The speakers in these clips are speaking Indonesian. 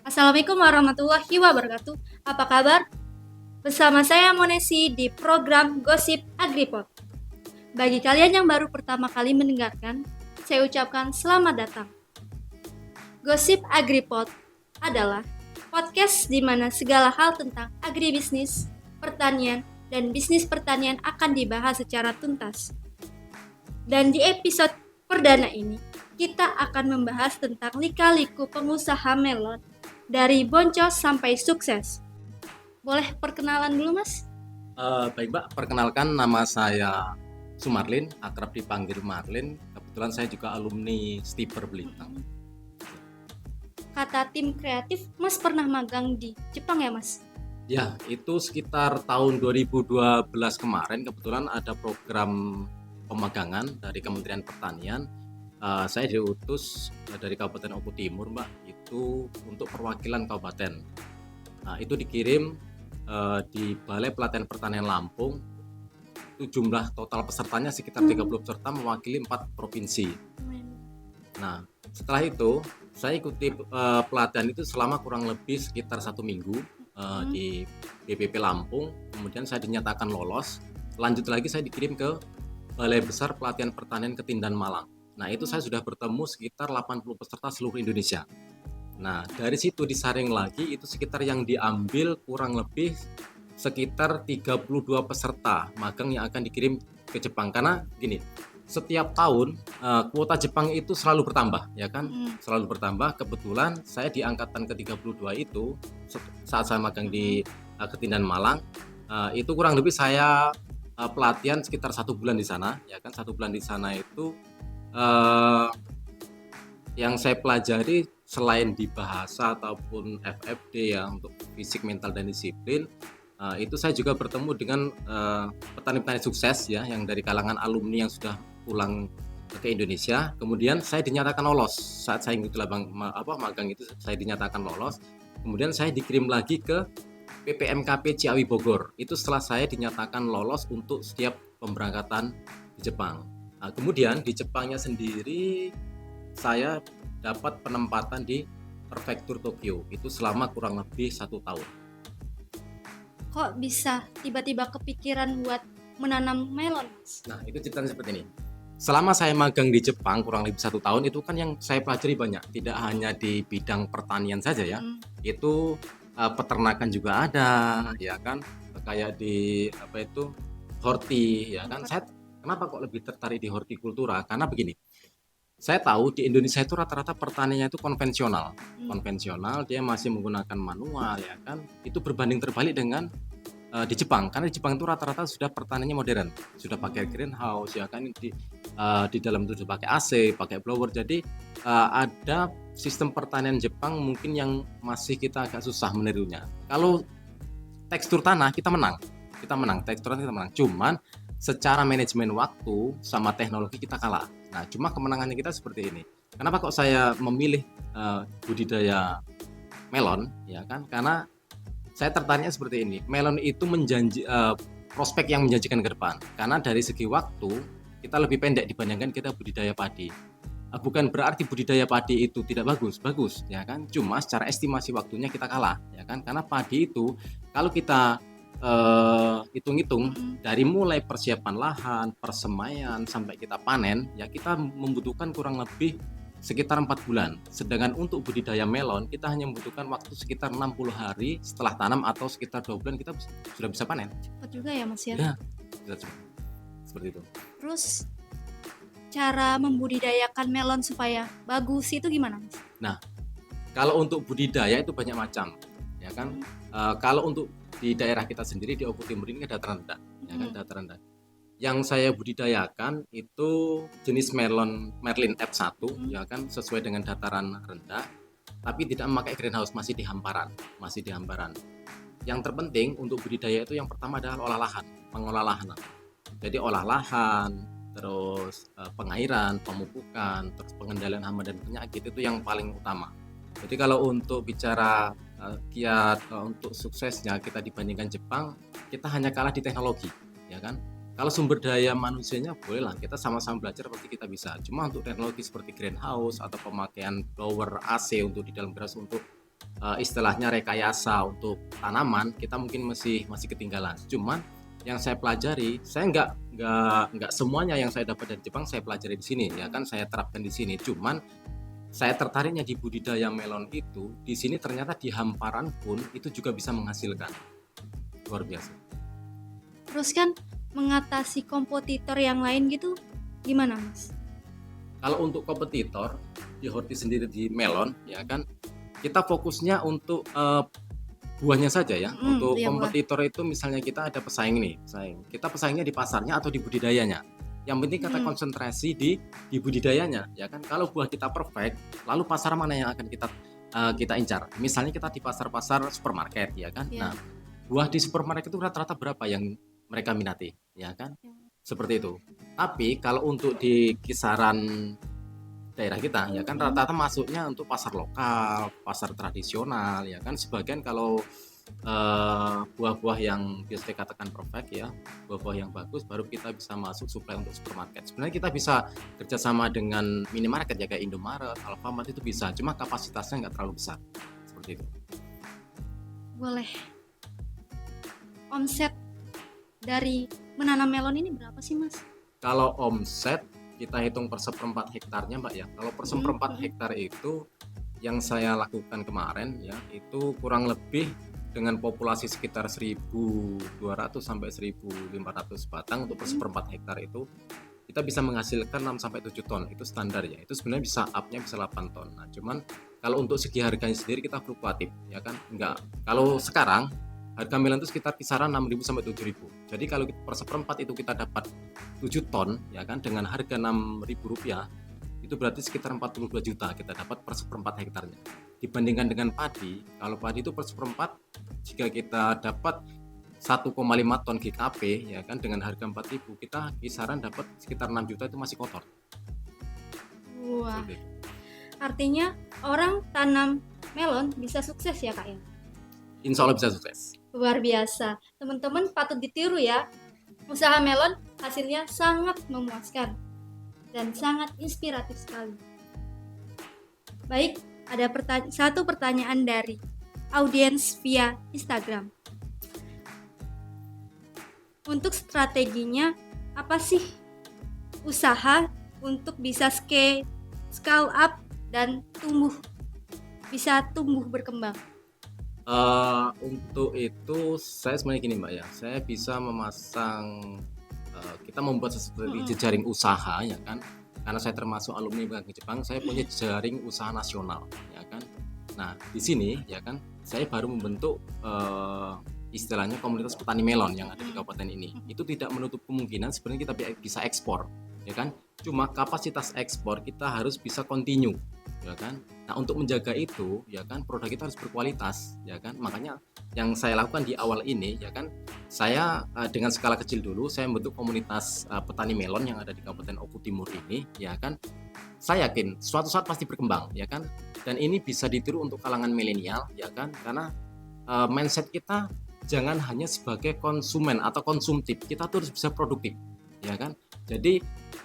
Assalamualaikum warahmatullahi wabarakatuh. Apa kabar? Bersama saya Monesi di program Gosip Agripod. Bagi kalian yang baru pertama kali mendengarkan, saya ucapkan selamat datang. Gosip Agripod adalah podcast di mana segala hal tentang agribisnis, pertanian, dan bisnis pertanian akan dibahas secara tuntas. Dan di episode perdana ini, kita akan membahas tentang lika-liku pengusaha melon dari boncos sampai sukses. Boleh perkenalan dulu, Mas? Baik Mbak, perkenalkan nama saya Sumarlin, akrab dipanggil Marlin. Kebetulan saya juga alumni Stiper Belintang. Kata tim kreatif, Mas pernah magang di Jepang ya, Mas? Ya, itu sekitar tahun 2012 kemarin, kebetulan ada program pemagangan dari Kementerian Pertanian. Saya diutus dari Kabupaten Oku Timur, Mbak, itu untuk perwakilan kabupaten. Nah, itu dikirim di Balai Pelatihan Pertanian Lampung. Itu jumlah total pesertanya sekitar 30 peserta mewakili 4 provinsi. Nah, setelah itu saya ikuti pelatihan itu selama kurang lebih sekitar 1 minggu di BPP Lampung. Kemudian saya dinyatakan lolos. Lanjut lagi saya dikirim ke Balai Besar Pelatihan Pertanian Ketindan Malang. Nah, itu saya sudah bertemu sekitar 80 peserta seluruh Indonesia. Nah, dari situ disaring lagi itu sekitar yang diambil kurang lebih sekitar 32 peserta magang yang akan dikirim ke Jepang. Karena gini, setiap tahun kuota Jepang itu selalu bertambah, ya kan? Selalu bertambah. Kebetulan saya di angkatan ke-32 itu saat saya magang di Ketindan Malang, itu kurang lebih saya pelatihan sekitar 1 bulan di sana, ya kan? 1 bulan di sana itu yang saya pelajari selain di bahasa ataupun FFD ya untuk fisik, mental, dan disiplin, itu saya juga bertemu dengan petani-petani sukses ya yang dari kalangan alumni yang sudah pulang ke Indonesia. Kemudian saya dinyatakan lolos saat saya mengikuti magang itu, saya dinyatakan lolos. Kemudian saya dikirim lagi ke PPMKP Ciawi Bogor. Itu setelah saya dinyatakan lolos untuk setiap pemberangkatan di Jepang. Kemudian di Jepangnya sendiri saya dapat penempatan di Prefektur Tokyo itu selama kurang lebih 1 tahun. Kok bisa tiba-tiba kepikiran buat menanam melon, Mas? Nah, itu ceritanya seperti ini. Selama saya magang di Jepang kurang lebih 1 tahun itu kan yang saya pelajari banyak, tidak hanya di bidang pertanian saja ya. Itu peternakan juga ada, ya kan? Kayak di horti, ya kan? Saya kenapa kok lebih tertarik di hortikultura? Karena begini. Saya tahu di Indonesia itu rata-rata pertaniannya itu konvensional. Konvensional, dia masih menggunakan manual, ya kan? Itu berbanding terbalik dengan di Jepang. Karena di Jepang itu rata-rata sudah pertaniannya modern, sudah pakai greenhouse, ya kan? Di dalam itu sudah pakai AC, pakai blower. Jadi ada sistem pertanian Jepang mungkin yang masih kita agak susah menirunya. Kalau tekstur tanah kita menang, tekstur tanah kita menang. Cuman secara manajemen waktu sama teknologi kita kalah. Nah, cuma kemenangannya kita seperti ini. Kenapa kok saya memilih budidaya melon, ya kan? Karena saya tertariknya seperti ini. Melon itu prospek yang menjanjikan ke depan. Karena dari segi waktu kita lebih pendek dibandingkan kita budidaya padi. Bukan berarti budidaya padi itu tidak bagus, ya kan? Cuma secara estimasi waktunya kita kalah, ya kan? Karena padi itu kalau kita hitung-hitung dari mulai persiapan lahan, persemaian sampai kita panen, ya kita membutuhkan kurang lebih sekitar 4 bulan. Sedangkan untuk budidaya melon kita hanya membutuhkan waktu sekitar 60 hari setelah tanam atau sekitar 2 bulan kita sudah bisa panen. Cepat juga ya, Mas ya? Ya, seperti itu. Terus cara membudidayakan melon supaya bagus itu gimana, Mas? Nah, kalau untuk budidaya itu banyak macam, ya kan? Kalau untuk di daerah kita sendiri di Oku Timur ini dataran rendah, ya kan, dataran rendah. Yang saya budidayakan itu jenis Merlin F1, ya kan, sesuai dengan dataran rendah, tapi tidak memakai greenhouse, masih di hamparan. Yang terpenting untuk budidaya itu yang pertama adalah mengolah lahan. Jadi olah lahan, terus pengairan, pemupukan, terus pengendalian hama dan penyakit itu yang paling utama. Jadi kalau untuk bicara kiat untuk suksesnya kita dibandingkan Jepang, kita hanya kalah di teknologi, ya kan? Kalau sumber daya manusianya bolehlah kita sama-sama belajar pasti kita bisa. Cuma untuk teknologi seperti greenhouse atau pemakaian blower AC untuk di dalam greenhouse untuk istilahnya rekayasa untuk tanaman, kita mungkin masih ketinggalan. Cuman yang saya pelajari, saya nggak semuanya yang saya dapat dari Jepang saya pelajari di sini, ya kan, saya terapkan di sini. Cuman saya tertariknya di budidaya melon itu, di sini ternyata di hamparan pun itu juga bisa menghasilkan. Luar biasa. Terus kan mengatasi kompetitor yang lain gitu gimana, Mas? Kalau untuk kompetitor di Horti sendiri di melon, ya kan, kita fokusnya untuk buahnya saja ya. Untuk Iya, buah. kompetitor itu misalnya kita ada pesaing nih, kita pesaingnya di pasarnya atau di budidayanya. Yang penting kita konsentrasi di budidayanya, ya kan. Kalau buah kita perfect, lalu pasar mana yang akan kita incar? Misalnya kita di pasar-pasar supermarket, ya kan. Iya. Nah, buah di supermarket itu rata-rata berapa yang mereka minati, ya kan? Seperti itu. Tapi kalau untuk di kisaran daerah kita, ya kan, rata-rata masuknya untuk pasar lokal, pasar tradisional, ya kan. Sebagian kalau buah-buah yang biasa dikatakan perfect, ya, buah-buah yang bagus, baru kita bisa masuk supply untuk supermarket. Sebenarnya kita bisa kerjasama dengan minimarket ya, kayak Indomaret, Alfamart, itu bisa, cuma kapasitasnya nggak terlalu besar, seperti itu. Boleh. Omset dari menanam melon ini berapa sih, Mas? Kalau omset kita hitung per seperempat hektarnya, Mbak, ya. Kalau per seperempat hektar itu yang saya lakukan kemarin, ya, itu kurang lebih dengan populasi sekitar 1.200 sampai 1.500 batang untuk per seperempat hektar itu kita bisa menghasilkan 6 sampai 7 ton. Itu standar ya. Itu sebenarnya bisa up-nya bisa 8 ton. Nah, cuman kalau untuk segi harganya sendiri kita fluktuatif, ya kan? Enggak. Kalau sekarang harga melon itu sekitar kisaran 6.000 sampai 7.000. Jadi kalau per seperempat itu kita dapat 7 ton, ya kan, dengan harga Rp6.000, itu berarti sekitar 42 juta kita dapat per seperempat hektarnya. Dibandingkan dengan padi, kalau padi itu per seperempat, jika kita dapat 1,5 ton GKP, ya kan, dengan harga 4.000, kita kisaran dapat sekitar 6 juta, itu masih kotor. Wah, artinya orang tanam melon bisa sukses ya, Kak, ya? Insya Allah bisa sukses. Luar biasa. Teman-teman patut ditiru ya. Usaha melon hasilnya sangat memuaskan dan sangat inspiratif sekali. Baik, ada satu pertanyaan dari audiens via Instagram. Untuk strateginya, apa sih usaha untuk bisa scale up dan bisa tumbuh berkembang? Untuk itu saya sebenarnya gini, Mbak, ya, saya bisa memasang, kita membuat seperti jejaring usaha, ya kan, karena saya termasuk alumni Bank Jepang, saya punya jejaring usaha nasional, ya kan. Nah, di sini, ya kan, saya baru membentuk istilahnya komunitas petani melon yang ada di kabupaten ini. Itu tidak menutup kemungkinan sebenarnya kita bisa ekspor, ya kan. Cuma kapasitas ekspor kita harus bisa continue, ya kan. Nah, untuk menjaga itu, ya kan, produk kita harus berkualitas, ya kan. Makanya yang saya lakukan di awal ini, ya kan, saya dengan skala kecil dulu saya membentuk komunitas petani melon yang ada di Kabupaten Oku Timur ini, ya kan. Saya yakin suatu saat pasti berkembang, ya kan. Dan ini bisa ditiru untuk kalangan milenial, ya kan, karena mindset kita jangan hanya sebagai konsumen atau konsumtif, kita tuh harus bisa produktif, ya kan. Jadi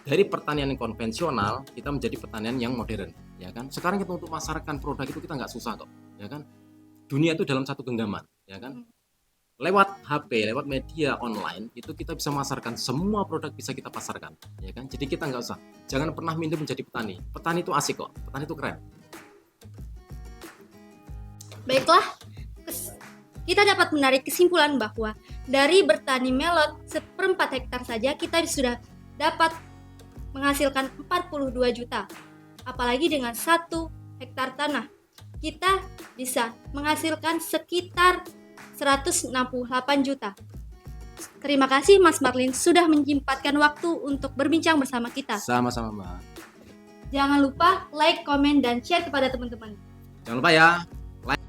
dari pertanian yang konvensional kita menjadi pertanian yang modern, ya kan. Sekarang kita untuk memasarkan produk itu kita nggak susah kok, ya kan. Dunia itu dalam satu genggaman, ya kan. Lewat HP, lewat media online itu kita bisa memasarkan semua produk, bisa kita pasarkan, ya kan. Jadi kita nggak usah, jangan pernah minder menjadi petani. Petani itu asik kok, petani itu keren. Baiklah, kita dapat menarik kesimpulan bahwa dari bertani melon seperempat hektar saja kita sudah dapat menghasilkan 42 juta. Apalagi dengan 1 hektar tanah, kita bisa menghasilkan sekitar 168 juta. Terima kasih Mas Marlin sudah menyempatkan waktu untuk berbincang bersama kita. Sama-sama, Mbak. Jangan lupa like, komen, dan share kepada teman-teman. Jangan lupa ya. Like